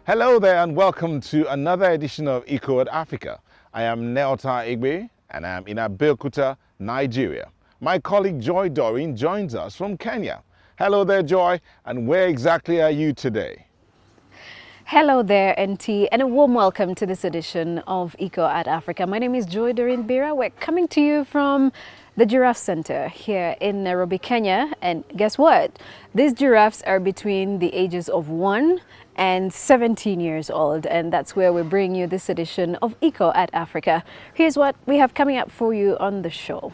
Hello there and welcome to another edition of Eco at Africa. I am Neota Igbe and I am in Abeokuta, Nigeria. My colleague Joy Doreen joins us from Kenya. Hello there, Joy, and where exactly are you today? Hello there, NT, and a warm welcome to this edition of Eco at Africa. My name is Joy Doreen Bira. We're coming to you from the Giraffe Center here in Nairobi, Kenya. And guess what? These giraffes are between the ages of 1 and 17 years old, and that's where we bring you this edition of Eco at Africa. Here's what we have coming up for you on the show.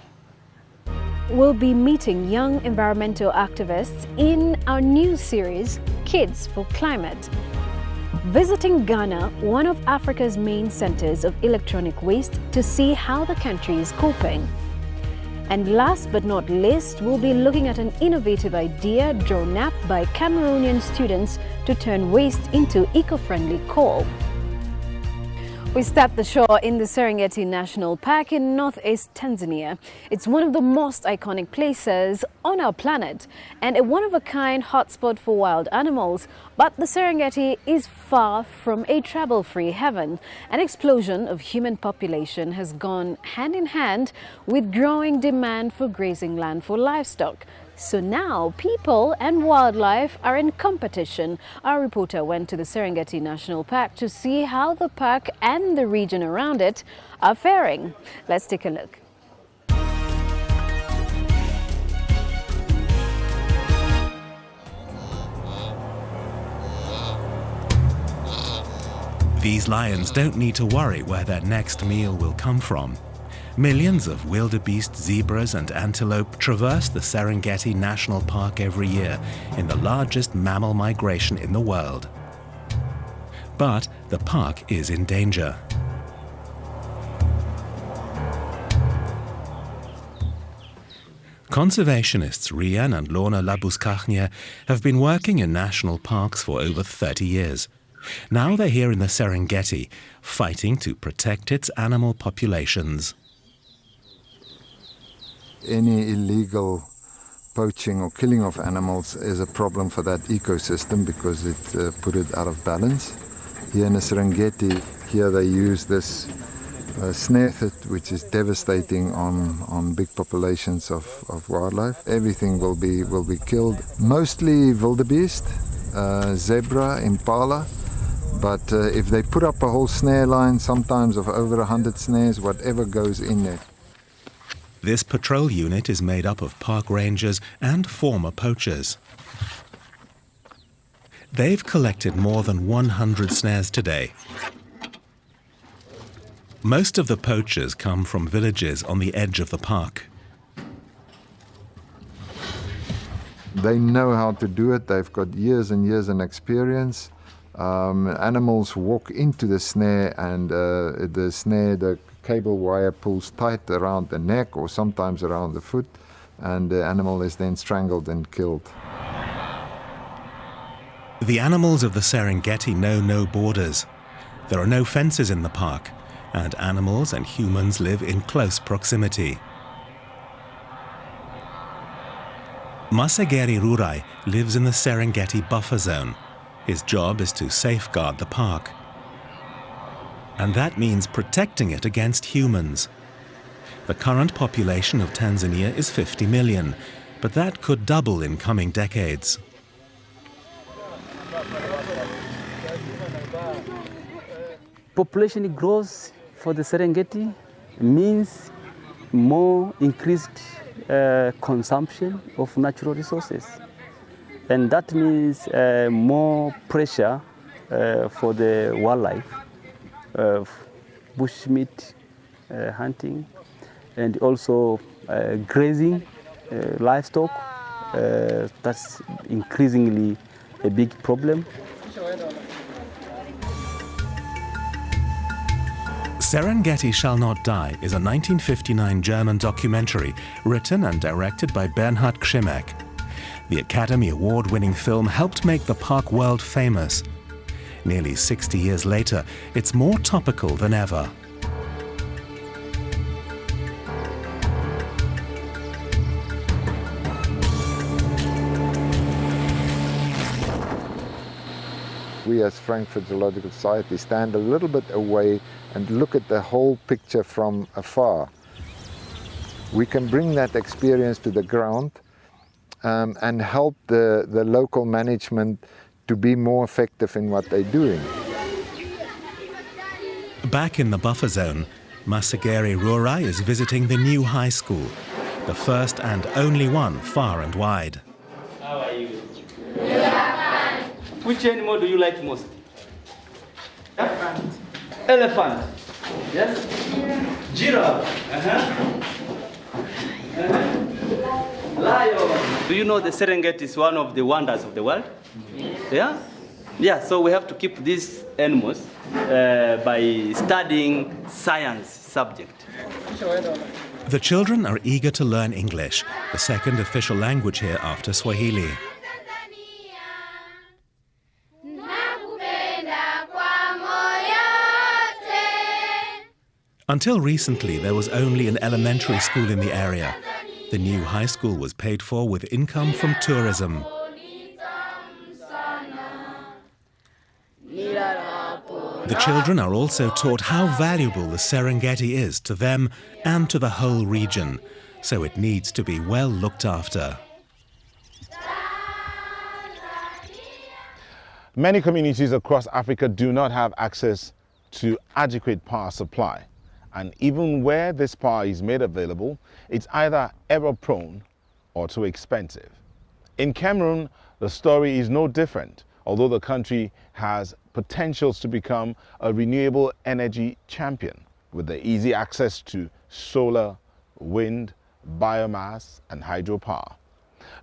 We'll be meeting young environmental activists in our new series, Kids for Climate. Visiting Ghana, one of Africa's main centers of electronic waste, to see how the country is coping. And last but not least, we'll be looking at an innovative idea drawn up by Cameroonian students to turn waste into eco-friendly coal. We start the show in the Serengeti National Park in northeast Tanzania. It's one of the most iconic places on our planet and a one-of-a-kind hotspot for wild animals. But the Serengeti is far from a travel-free heaven. An explosion of human population has gone hand in hand with growing demand for grazing land for livestock. So now people and wildlife are in competition. Our reporter went to the Serengeti National Park to see how the park and the region around it are faring. Let's take a look. These lions don't need to worry where their next meal will come from. Millions of wildebeest, zebras and antelope traverse the Serengeti National Park every year in the largest mammal migration in the world. But the park is in danger. Conservationists Rian and Lorna Labuskachnia have been working in national parks for over 30 years. Now they're here in the Serengeti, fighting to protect its animal populations. Any illegal poaching or killing of animals is a problem for that ecosystem because it put it out of balance. Here in the Serengeti, here they use this snare method, which is devastating on big populations of wildlife. Everything will be killed. Mostly wildebeest, zebra, impala. But if they put up a whole snare line, sometimes of over 100 snares, whatever goes in there. This patrol unit is made up of park rangers and former poachers. They've collected more than 100 snares today. Most of the poachers come from villages on the edge of the park. They know how to do it. They've got years and years in experience. Animals walk into the snare and the cable wire pulls tight around the neck or sometimes around the foot, and the animal is then strangled and killed. The animals of the Serengeti know no borders. There are no fences in the park, and animals and humans live in close proximity. Masegeri Rurai lives in the Serengeti buffer zone. His job is to safeguard the park. And that means protecting it against humans. The current population of Tanzania is 50 million, but that could double in coming decades. Population growth for the Serengeti means more increased consumption of natural resources. And that means more pressure for the wildlife. Bushmeat hunting and also grazing livestock. That's increasingly a big problem. Serengeti Shall Not Die is a 1959 German documentary written and directed by Bernhard Krzymek. The Academy Award-winning film helped make the park world famous. Nearly 60 years later, it's more topical than ever. we as Frankfurt Zoological Society stand a little bit away and look at the whole picture from afar. We can bring that experience to the ground and help the local management to be more effective in what they're doing. Back in the buffer zone, Masagere Rurai is visiting the new high school, the first and only one far and wide. How are you? Which animal do you like most? Elephant. Elephant. Yes? Giraffe. Lion. Do you know the Serengeti is one of the wonders of the world? Yeah? Yeah, so we have to keep these animals by studying science subject. The children are eager to learn English, the second official language here after Swahili. Until recently, there was only an elementary school in the area. The new high school was paid for with income from tourism. The children are also taught how valuable the Serengeti is to them and to the whole region, so it needs to be well looked after. Many communities across Africa do not have access to adequate power supply. And even where this power is made available, it's either error-prone or too expensive. In Cameroon, the story is no different, although the country has potentials to become a renewable energy champion with the easy access to solar, wind, biomass, and hydropower.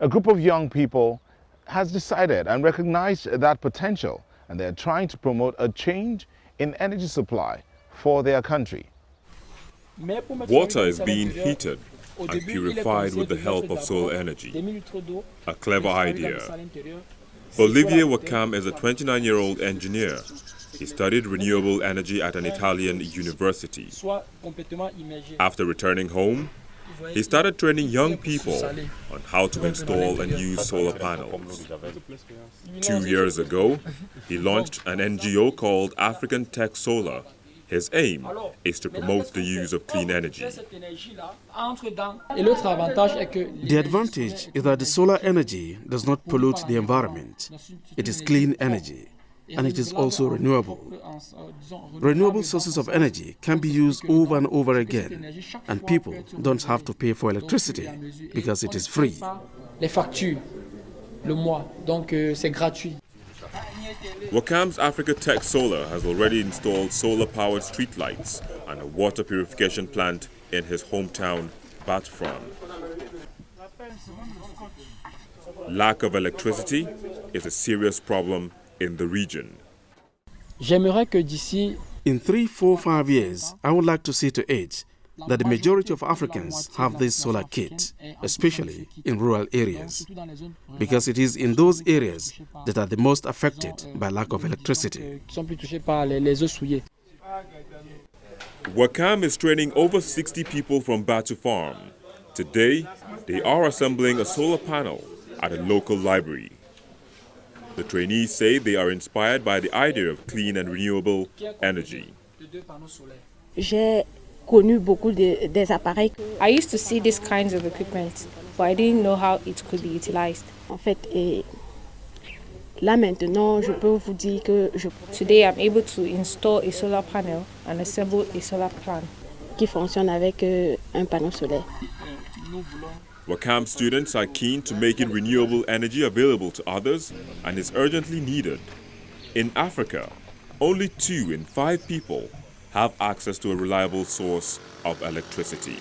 A group of young people has decided and recognized that potential, and they're trying to promote a change in energy supply for their country. Water is being heated and purified with the help of solar energy. A clever idea. Olivier Wakam is a 29-year-old engineer. He studied renewable energy at an Italian university. After returning home, he started training young people on how to install and use solar panels. 2 years ago, he launched an NGO called African Tech Solar. His aim is to promote the use of clean energy. The advantage is that the solar energy does not pollute the environment. It is clean energy, and it is also renewable. Renewable sources of energy can be used over and over again, and people don't have to pay for electricity because it is free. Wakam's Africa Tech Solar has already installed solar-powered streetlights and a water purification plant in his hometown, Batfran. Lack of electricity is a serious problem in the region. In 3, 4, 5 years, I would like to see to it that the majority of Africans have this solar kit, especially in rural areas, because it is in those areas that are the most affected by lack of electricity. Wakam is training over 60 people from Batu Farm. Today, they are assembling a solar panel at a local library. The trainees say they are inspired by the idea of clean and renewable energy. I used to see these kinds of equipment, but I didn't know how it could be utilized. Today I'm able to install a solar panel and assemble a solar plant. Wakam students are keen to making renewable energy available to others and is urgently needed. In Africa, only 2 in 5 people have access to a reliable source of electricity.